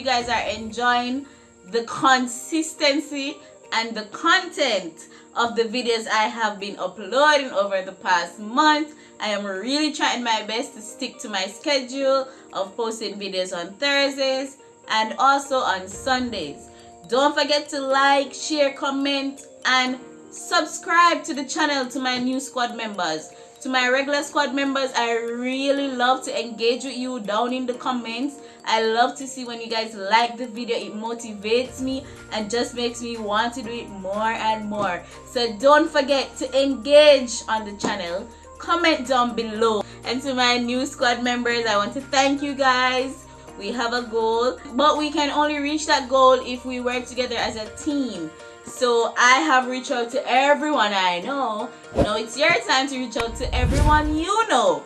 you guys are enjoying the consistency and the content of the videos I have been uploading over the past month. I am really trying my best to stick to my schedule of posting videos on Thursdays and also on Sundays. Don't forget to like, share, comment, and subscribe to the channel. To my new squad members. To my regular squad members, I really love to engage with you down in the comments. I love to see when you guys like the video. It motivates me and just makes me want to do it more and more. So don't forget to engage on the channel. Comment down below. And to my new squad members, I want to thank you guys. We have a goal, but we can only reach that goal if we work together as a team. So I have reached out to everyone I know. Now it's your time to reach out to everyone you know.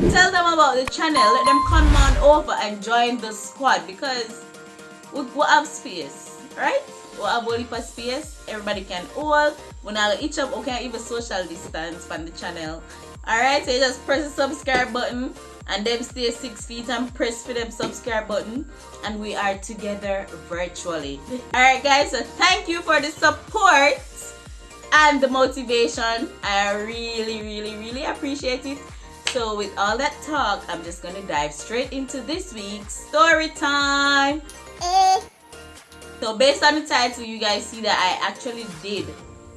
Tell them about the channel. Let them come on over and join the squad, because we have space, right? We have a heap of space. Everybody can all. When I each of we can even social distance on the channel. Alright, so you just press the subscribe button and then stay 6 feet and press for them subscribe button, and we are together virtually. Alright guys, so thank you for the support and the motivation. I really appreciate it. So with all that talk, I'm just gonna dive straight into this week's story time. So based on the title, you guys see that I actually did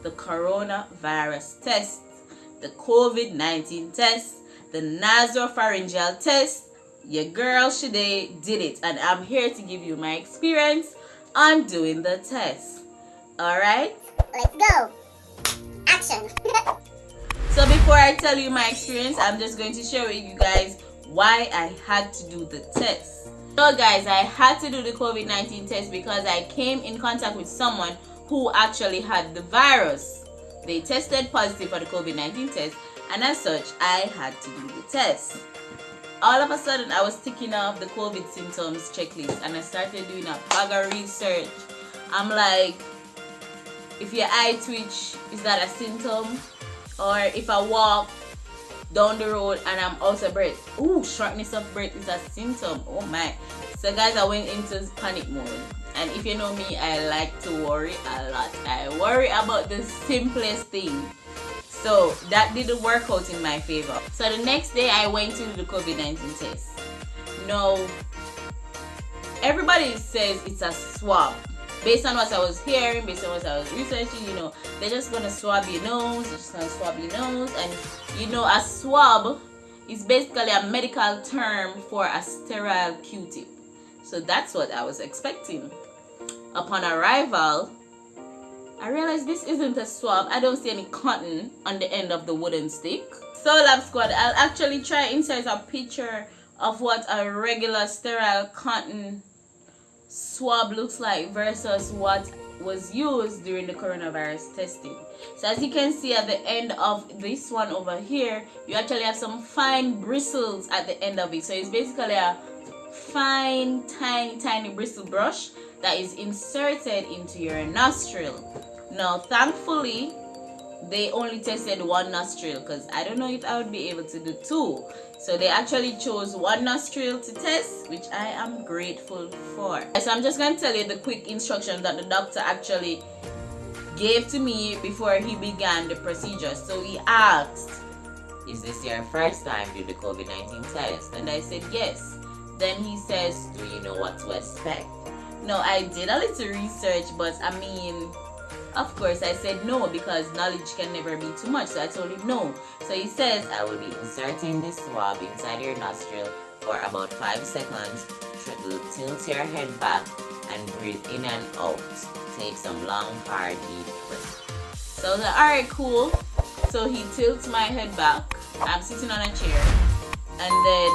the coronavirus test, the COVID-19 test, the nasopharyngeal test. Your girl Shade did it, and I'm here to give you my experience on doing the test. Alright? Let's go. Action. So before I tell you my experience, I'm just going to share with you guys why I had to do the test. So guys, I had to do the COVID-19 test because I came in contact with someone who actually had the virus. They tested positive for the COVID-19 test, and as such, I had to do the test. All of a sudden, I was ticking off the COVID symptoms checklist, and I started doing a bag of research. I'm like, if your eye twitch, is that a symptom? Or if I walk down the road and I'm out of breath, ooh, shortness of breath is a symptom. Oh my. So guys, I went into panic mode. And if you know me, I like to worry a lot. I worry about the simplest thing. So that didn't work out in my favor. So the next day I went to do the COVID-19 test. Now, everybody says it's a swab. Based on what I was hearing, based on what I was researching, you know, they're just gonna swab your nose, and you know, a swab is basically a medical term for a sterile Q-tip. So that's what I was expecting. Upon arrival, I realized this isn't a swab. I don't see any cotton on the end of the wooden stick. So Lab Squad, I'll actually try insert a picture of what a regular sterile cotton swab looks like versus what was used during the coronavirus testing. So as you can see at the end of this one over here, you actually have some fine bristles at the end of it. So it's basically a fine, tiny bristle brush that is inserted into your nostril. Now, thankfully, they only tested one nostril because I don't know if I would be able to do two. So they actually chose one nostril to test, which I am grateful for. So I'm just going to tell you the quick instructions that the doctor actually gave to me before he began the procedure. So he asked, "Is this your first time doing the COVID-19 test?" And I said, "Yes." Then he says, "Do you know what to expect?" No, I did a little research, but I mean, of course, I said no because knowledge can never be too much. So I told him no. So he says, "I will be inserting this swab inside your nostril for about 5 seconds. Tilt your head back and breathe in and out. Take some long, hard, deep breaths." So I was like, alright, cool. So he tilts my head back. I'm sitting on a chair. And then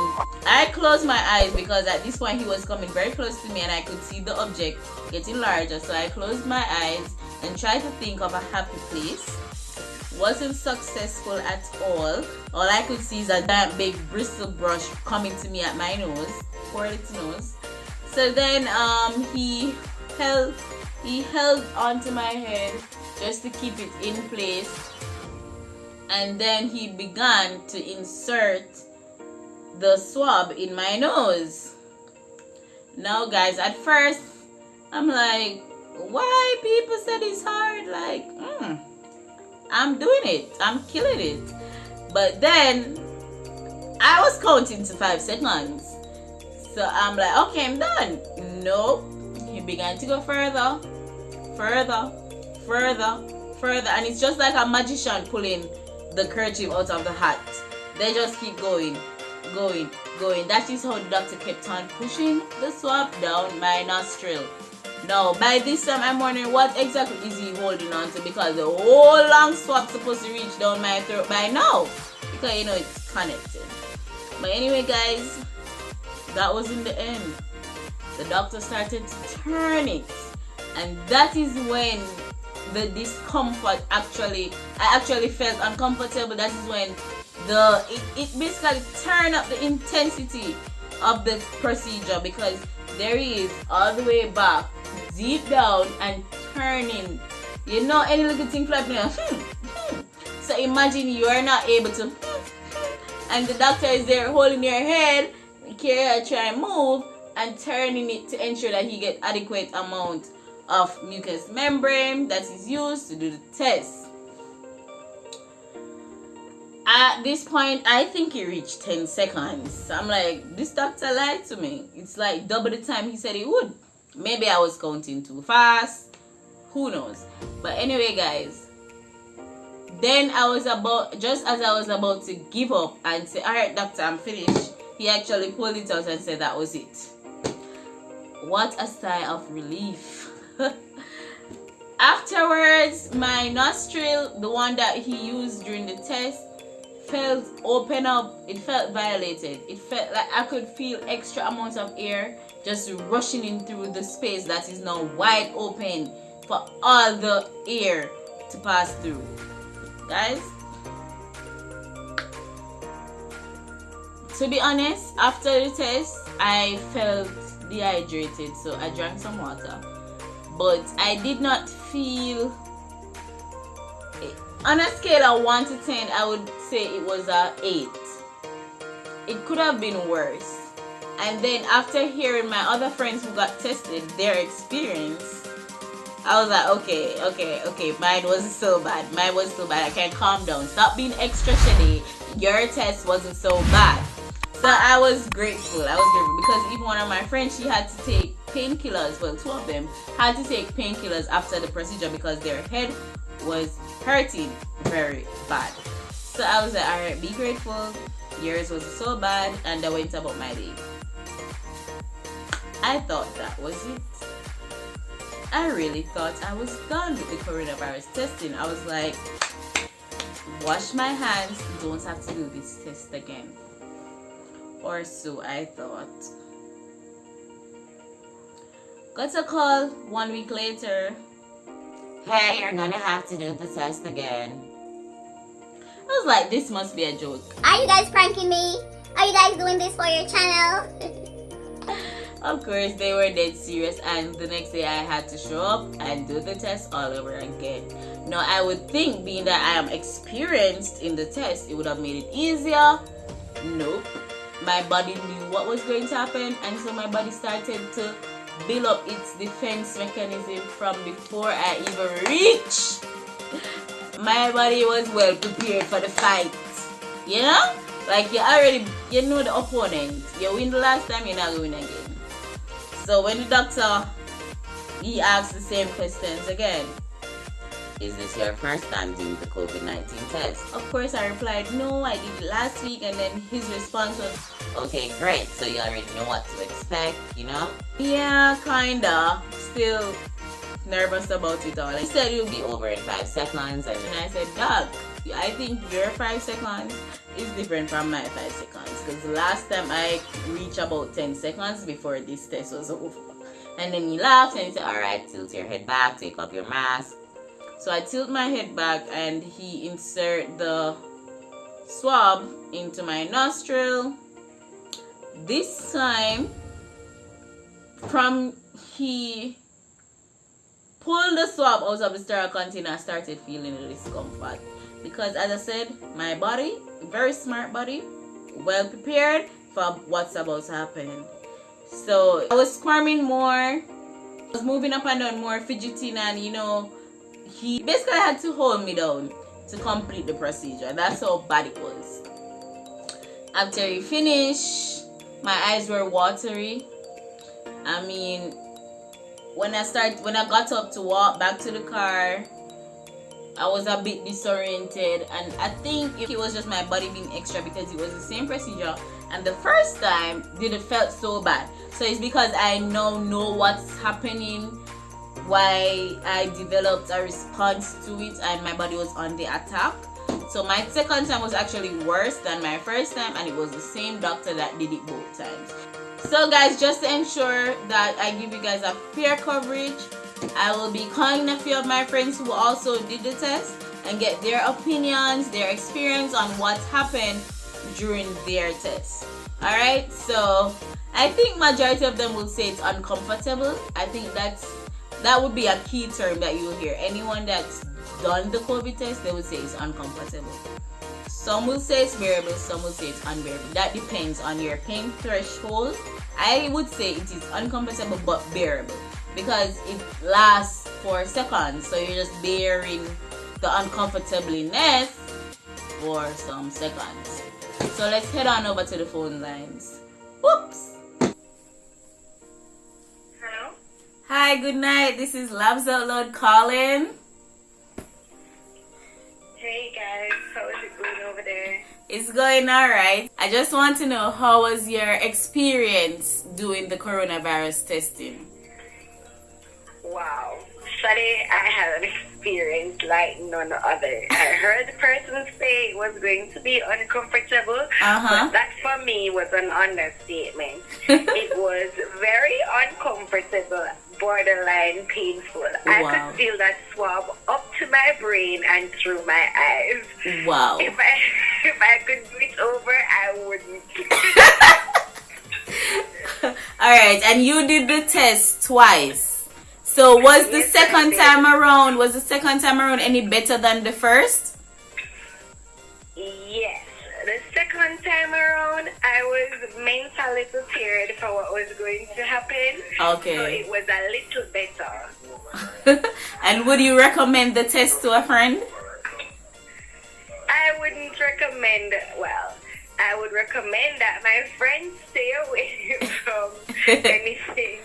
I closed my eyes because at this point he was coming very close to me and I could see the object getting larger. So I closed my eyes and tried to think of a happy place. Wasn't successful at all. All I could see is a giant big bristle brush coming to me at my nose, poor little nose. So then he held onto my head just to keep it in place, and then he began to insert the swab in my nose. Now, guys, at first, I'm like, why people said it's hard? Like, I'm doing it. I'm killing it. But then, I was counting to 5 seconds. So I'm like, okay, I'm done. Nope. He began to go further, further, further, further. And it's just like a magician pulling the kerchief out of the hat. They just keep going, going, going. That is how the doctor kept on pushing the swab down my nostril. Now, by this time, I'm wondering what exactly is he holding on to, because the whole long swab supposed to reach down my throat by now. Because, you know, it's connected. But anyway, guys, that was in the end. The doctor started to turn it. And that is when the discomfort I actually felt uncomfortable. That is when it basically turned up the intensity of the procedure, because there he is all the way back, deep down, and turning. You know, any little thing flapping. So imagine you are not able to, and the doctor is there holding your head, try and move and turning it to ensure that he get adequate amount of mucous membrane that is used to do the test. At this point, I think he reached 10 seconds. I'm like, this doctor lied to me. It's like double the time he said he would. Maybe I was counting too fast. Who knows? But anyway, guys, then just as I was about to give up and say, all right, doctor, I'm finished, he actually pulled it out and said that was it. What a sigh of relief. Afterwards, my nostril, the one that he used during the test, felt open up. It felt violated. It felt like I could feel extra amounts of air just rushing in through the space that is now wide open for all the air to pass through. Guys, to be honest, after the test, I felt dehydrated, so I drank some water. But I did not feel, on a scale of 1 to 10, I would say it was a 8. It could have been worse. And then after hearing my other friends who got tested, their experience, I was like, okay, mine wasn't so bad. I can calm down. Stop being extra shitty. Your test wasn't so bad. So I was grateful. Because even one of my friends, she had to take painkillers. Well, 2 of them had to take painkillers after the procedure because their head was hurting very bad. So I was like, alright, be grateful. Yours wasn't so bad. And I went about my day. I thought that was it. I really thought I was done with the coronavirus testing. I was like, wash my hands, don't have to do this test again. Or so I thought. Got a call 1 week later. Hey, you're gonna have to do the test again. I was like, this must be a joke. Are you guys pranking me? Are you guys doing this for your channel? Of course, they were dead serious, and the next day I had to show up and do the test all over again. Now, I would think, being that I am experienced in the test, it would have made it easier. Nope. My body knew what was going to happen, and so my body started to build up its defense mechanism from before I even reached. My body was well prepared for the fight. You know? Like, you know the opponent. You win the last time, you're not going to win again. So when the doctor, he asked the same questions again. Is this your first time doing the COVID-19 test? Of course, I replied, no, I did it last week. And then his response was, okay, great. So you already know what to expect, you know? Yeah, kinda. Still nervous about it all. He said you'll be over in 5 seconds. And I said, Doc, I think your 5 seconds is different from my 5 seconds. Because last time I reached about 10 seconds before this test was over. And then he laughed and he said, alright, tilt your head back, take off your mask. So I tilt my head back and he insert the swab into my nostril. This time, he pulled the swab out of the sterile container, I started feeling a discomfort. Because as I said, my body, very smart body, well prepared for what's about to happen. So I was squirming more. I was moving up and down more, fidgeting, and he basically had to hold me down to complete the procedure. That's how bad it was. After he finished, my eyes were watery. I mean, when I got up to walk back to the car, I was a bit disoriented, and I think it was just my body being extra because it was the same procedure, and the first time didn't felt so bad. So it's because I now know what's happening, why I developed a response to it, and my body was on the attack. So my second time was actually worse than my first time, and it was the same doctor that did it both times. So guys, just to ensure that I give you guys a fair coverage, I will be calling a few of my friends who also did the test and get their opinions, their experience on what happened during their test. Alright, so I think majority of them will say it's uncomfortable. I think that would be a key term that you'll hear. Anyone that's done the COVID test, they will say it's uncomfortable. Some will say it's bearable, some will say it's unbearable. That depends on your pain threshold. I would say it is uncomfortable but bearable because it lasts for seconds, so you're just bearing the uncomfortableness for some seconds. So let's head on over to the phone lines. Whoops! Hello? Hi, good night. This is Labs Out Loud calling. Hey guys, how is it going over there? It's going alright. I just want to know, how was your experience doing the coronavirus testing? Wow. Sunday, I had an experience like none other. I heard the person say it was going to be uncomfortable, but that for me was an understatement. It was very uncomfortable, borderline painful. I could feel that swab up to my brain and through my eyes. Wow. If I could do it over, I wouldn't. Alright, and you did the test twice. So was the second time around any better than the first? Yes. The second time around, I was mentally prepared for what was going to happen. Okay. So it was a little better. And would you recommend the test to a friend? I wouldn't recommend, I would recommend that my friends stay away from anything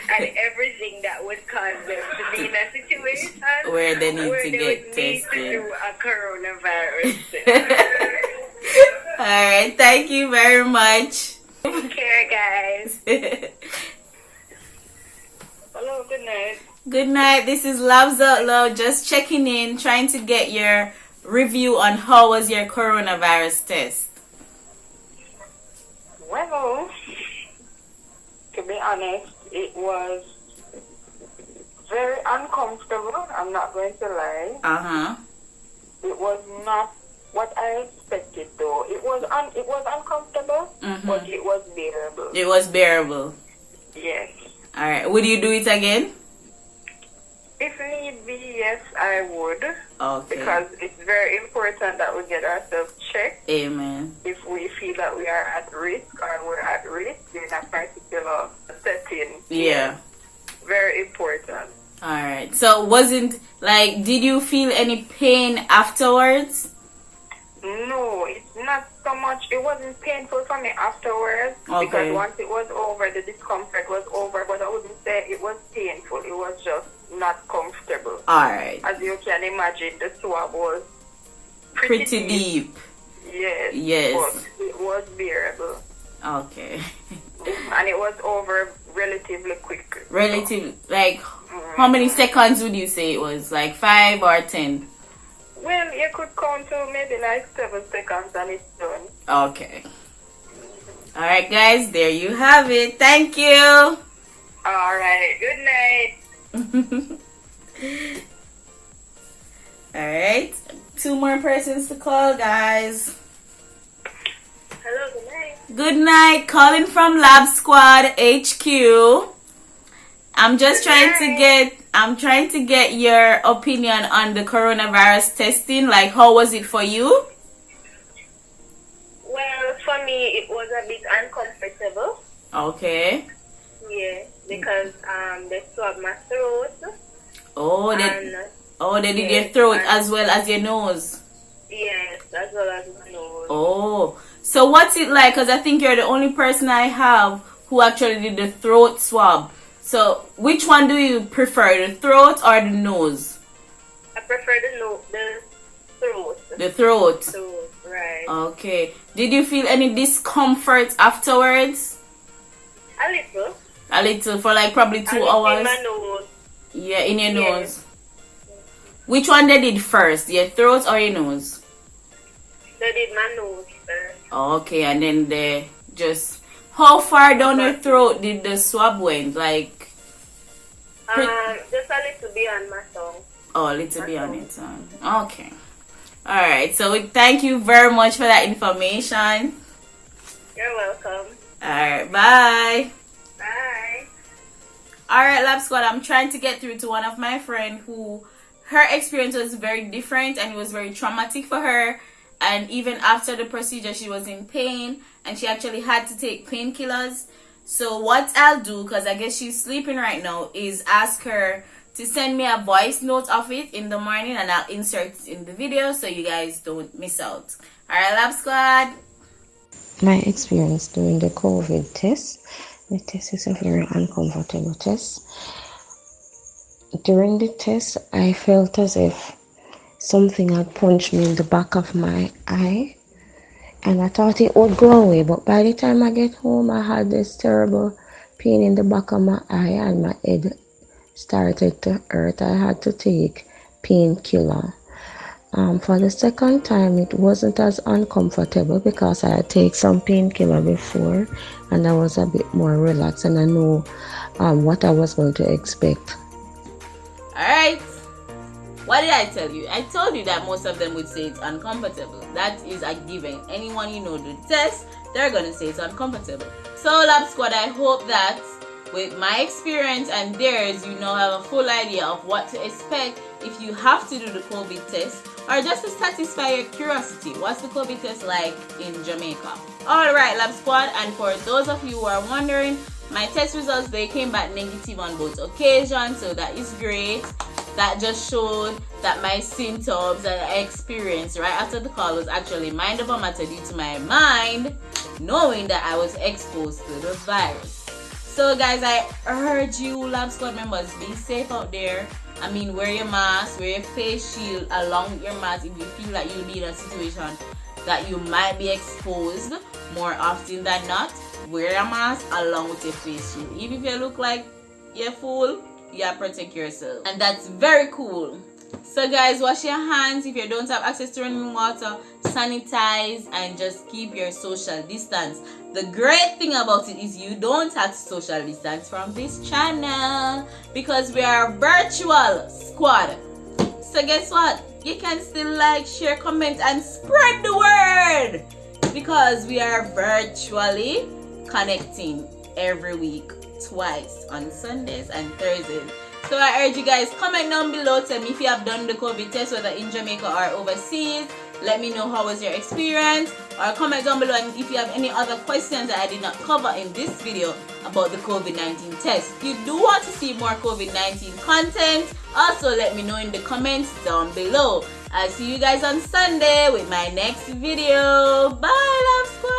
and everything that would cause them to be in a situation where they need to get would tested. need to do a coronavirus. Alright, thank you very much. Take care, guys. Hello, good night. Good night, this is Labs Out Loud, just checking in, trying to get your review on how was your coronavirus test. Well, to be honest, it was very uncomfortable. I'm not going to lie. It was not what I expected, though. It was uncomfortable, but it was bearable. It was bearable. Yes. All right. Would you do it again? If need be, yes, I would. Okay. Because it's very important that we get ourselves checked. Amen. If we feel that we are at risk or we're at risk in a particular setting. Yeah. Very important. All right. So did you feel any pain afterwards? No, it's not so much. It wasn't painful for me afterwards. Okay. Because once it was over, the discomfort was over. But I wouldn't say it was painful. It was just not comfortable. All right. As you can imagine, the swab was Pretty deep. Yes. Yes. But it was bearable. Okay. And it was over relatively quick. How many seconds would you say it was? Like 5 or 10? Well, you could count to maybe like 7 seconds and it's done. Okay. All right, guys. There you have it. Thank you. All right. Good night. Alright, 2 more persons to call, guys. Hello, good night. Good night, calling from Lab Squad HQ. I'm trying to get your opinion on the coronavirus testing. Like, how was it for you? Well, for me, it was a bit uncomfortable. Okay. Yeah, because they swab my throat. Oh, they did your yes, throat as well as your nose. Yes, as well as my nose. Oh, so what's it like? Because I think you're the only person I have who actually did the throat swab. So which one do you prefer, the throat or the nose? I prefer the throat. The throat. Throat, right. Okay. Did you feel any discomfort afterwards? A little. A little, for like probably 2 hours? In my nose. Yeah, in your nose. Which one they did first, your throat or your nose? They did my nose first. Okay, and then they just... How far down your throat did the swab went? Like... Just a little beyond my tongue. Oh, a little beyond your tongue. Okay. Alright, so thank you very much for that information. You're welcome. Alright, bye. Bye. Alright, Lab Squad, I'm trying to get through to one of my friends who... Her experience was very different and it was very traumatic for her. And even after the procedure, she was in pain and she actually had to take painkillers. So what I'll do, because I guess she's sleeping right now, is ask her to send me a voice note of it in the morning and I'll insert it in the video so you guys don't miss out. Alright, Lab Squad. My experience during the COVID test. The test is a very uncomfortable test. During the test, I felt as if something had punched me in the back of my eye. And I thought it would go away, but by the time I get home, I had this terrible pain in the back of my eye and my head started to hurt. I had to take painkiller. For the second time, it wasn't as uncomfortable because I had taken some painkiller before and I was a bit more relaxed and I know what I was going to expect. Alright. What did I tell you? I told you that most of them would say it's uncomfortable. That is a given. Anyone you know do the test, they're going to say it's uncomfortable. So Lab Squad, I hope that with my experience and theirs, you now have a full idea of what to expect if you have to do the COVID test, or just to satisfy your curiosity. What's the COVID test like in Jamaica? Alright, Lab Squad, and for those of you who are wondering, my test results, they came back negative on both occasions, so that is great. That just showed that my symptoms that I experienced right after the call was actually mind over matter due to my mind knowing that I was exposed to the virus. So guys, I urge you Lab Squad members, be safe out there. I mean, wear your mask, wear your face shield along with your mask if you feel like you'll be in a situation that you might be exposed more often than not. Wear a mask along with your face shield. Even if you look like you're full, you gotta protect yourself, and that's very cool. So guys, wash your hands. If you don't have access to running water, sanitize and just keep your social distance. The great thing about it is you don't have to social distance from this channel because we are virtual squad. So guess what? You can still like, share, comment and spread the word because we are virtually connecting every week, twice on Sundays and Thursdays. So I urge you guys, comment down below, tell me if you have done the COVID test, whether in Jamaica or overseas. Let me know how was your experience, or comment down below and if you have any other questions that I did not cover in this video about the COVID-19 test. If you do want to see more COVID-19 content, also let me know in the comments down below. I'll see you guys on Sunday with my next video. Bye, Love Squad!